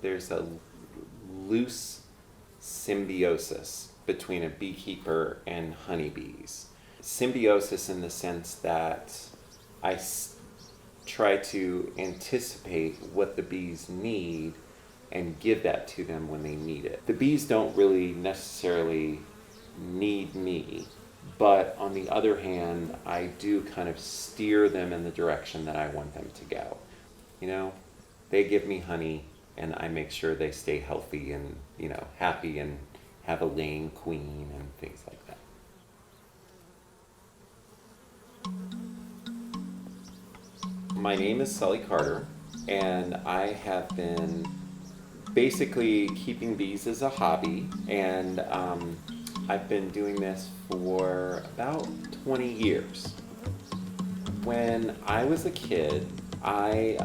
there's a loose symbiosis between a beekeeper and honeybees. Symbiosis in the sense that try to anticipate what the bees need and give that to them when they need it. The bees don't really necessarily need me, but on the other hand, I do kind of steer them in the direction that I want them to go. You know, they give me honey and I make sure they stay healthy and, happy and have a laying queen and things like that. My name is Sully Carter, and I have been basically keeping bees as a hobby, and I've been doing this for about 20 years. When I was a kid, I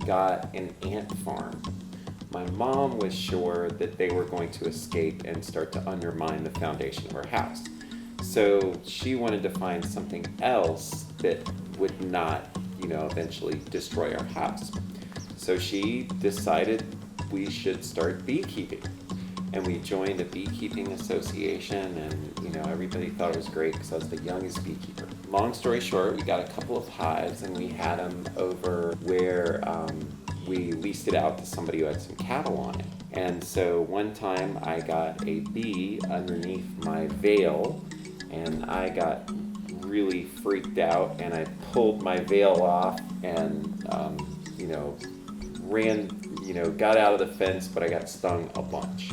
got an ant farm. My mom was sure that they were going to escape and start to undermine the foundation of her house. So she wanted to find something else that would not, eventually destroy our house. So she decided we should start beekeeping. And we joined a beekeeping association, and everybody thought it was great because I was the youngest beekeeper. Long story short, we got a couple of hives and we had them over where we leased it out to somebody who had some cattle on it. And so one time I got a bee underneath my veil, and I got really freaked out, and I pulled my veil off and ran, got out of the fence, but I got stung a bunch.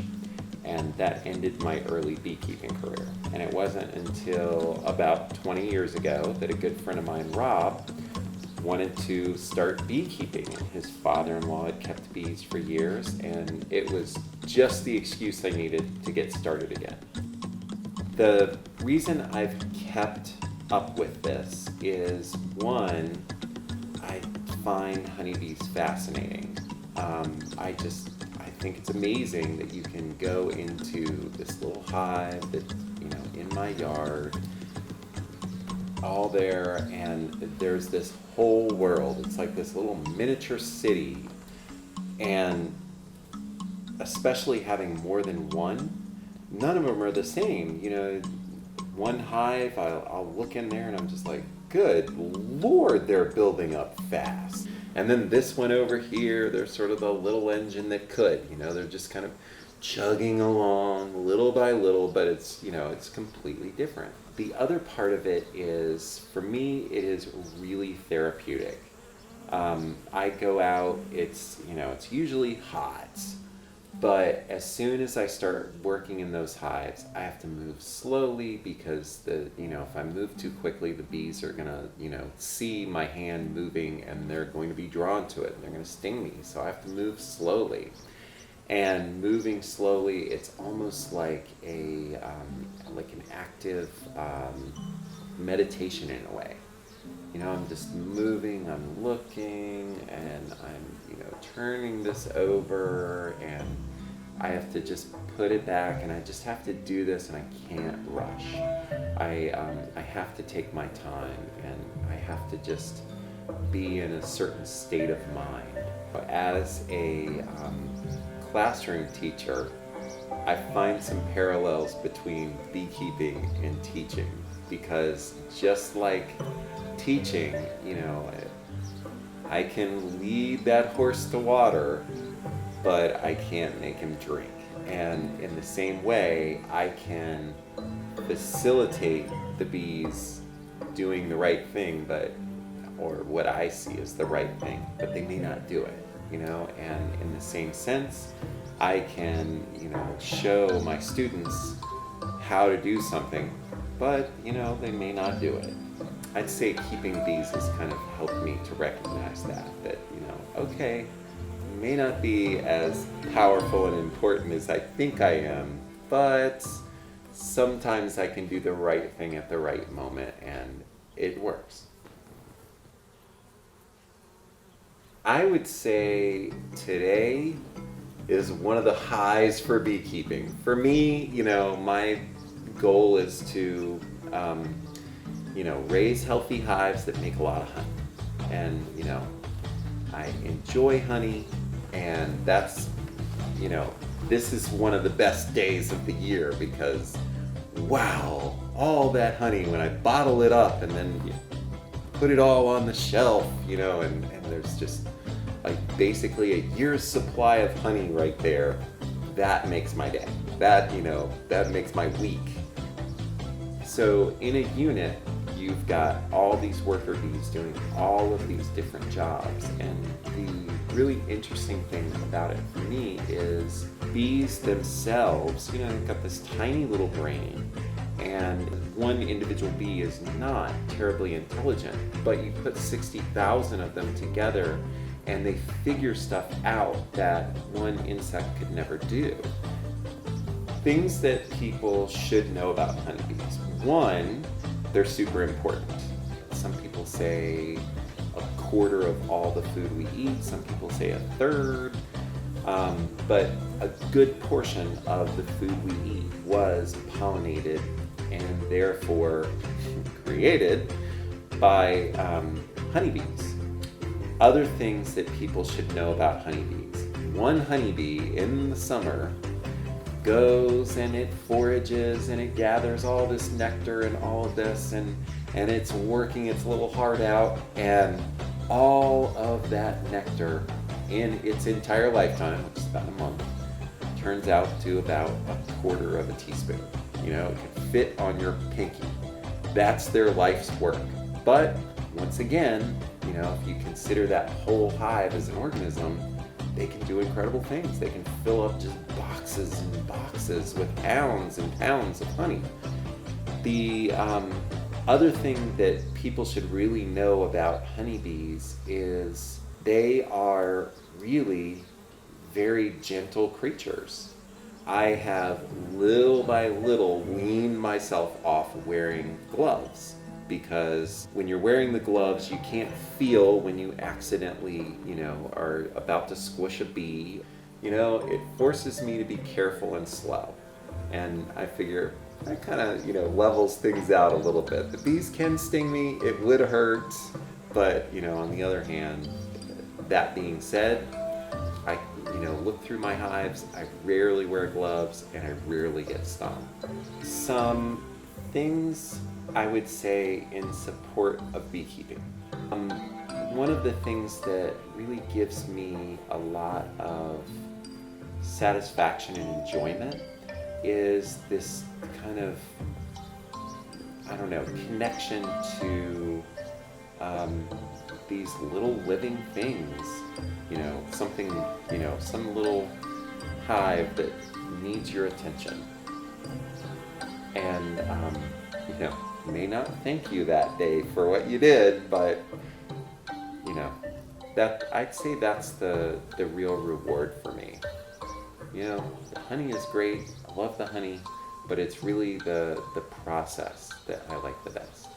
And that ended my early beekeeping career. And it wasn't until about 20 years ago that a good friend of mine, Rob, wanted to start beekeeping. His father-in-law had kept bees for years, and it was just the excuse I needed to get started again. The reason I've kept up with this is, one, I find honeybees fascinating. I think it's amazing that you can go into this little hive that's, in my yard, all there, and there's this whole world. It's like this little miniature city, and especially having more than one, none of them are the same. One hive, I'll look in there and I'm just like, good Lord, they're building up fast. And then this one over here, they're sort of the little engine that could, they're just kind of chugging along little by little, but it's, it's completely different. The other part of it is, for me, it is really therapeutic. I go out, it's usually hot, but as soon as I start working in those hives, I have to move slowly because if I move too quickly, the bees are gonna, see my hand moving and they're going to be drawn to it and they're gonna sting me. So I have to move slowly. And moving slowly, it's almost like an active meditation in a way. I'm just moving, I'm looking, and I'm, turning this over, and I have to just put it back, and I just have to do this, and I can't rush. I have to take my time, and I have to just be in a certain state of mind. As a classroom teacher, I find some parallels between beekeeping and teaching, because just like teaching, I can lead that horse to water, but I can't make him drink. And in the same way, I can facilitate the bees doing the right thing, or what I see as the right thing, but they may not do it, and in the same sense, I can, show my students how to do something, but, they may not do it. I'd say keeping bees has kind of helped me to recognize that, okay, may not be as powerful and important as I think I am, but sometimes I can do the right thing at the right moment, and it works. I would say today is one of the highs for beekeeping. For me, my goal is to raise healthy hives that make a lot of honey. And, I enjoy honey, and that's this is one of the best days of the year because, wow, all that honey, when I bottle it up and then you put it all on the shelf, and there's just like basically a year's supply of honey right there. That makes my day. That makes my week. So in a unit, you've got all these worker bees doing all of these different jobs. And the really interesting thing about it for me is bees themselves, they've got this tiny little brain. And one individual bee is not terribly intelligent, but you put 60,000 of them together and they figure stuff out that one insect could never do. Things that people should know about honeybees. One, they're super important. Some people say a quarter of all the food we eat. Some people say a third. But a good portion of the food we eat was pollinated and therefore created by honeybees. Other things that people should know about honeybees. One honeybee in the summer goes and it forages and it gathers all this nectar and all of this and it's working its little heart out, and all of that nectar in its entire lifetime, which is about a month, turns out to about a quarter of a teaspoon. It can fit on your pinky. That's their life's work. But once again, if you consider that whole hive as an organism, they can do incredible things. They can fill up just boxes and boxes with pounds and pounds of honey. The other thing that people should really know about honeybees is they are really very gentle creatures. I have little by little weaned myself off wearing gloves, because when you're wearing the gloves, you can't feel when you accidentally, are about to squish a bee. It forces me to be careful and slow. And I figure that kind of, levels things out a little bit. The bees can sting me, it would hurt, but, on the other hand, that being said, I, look through my hives, I rarely wear gloves, and I rarely get stung. Some things I would say in support of beekeeping. One of the things that really gives me a lot of satisfaction and enjoyment is this kind of, connection to these little living things, something, some little hive that needs your attention. And, may not thank you that day for what you did, but, that I'd say that's the real reward for me. The honey is great, I love the honey, but it's really the process that I like the best.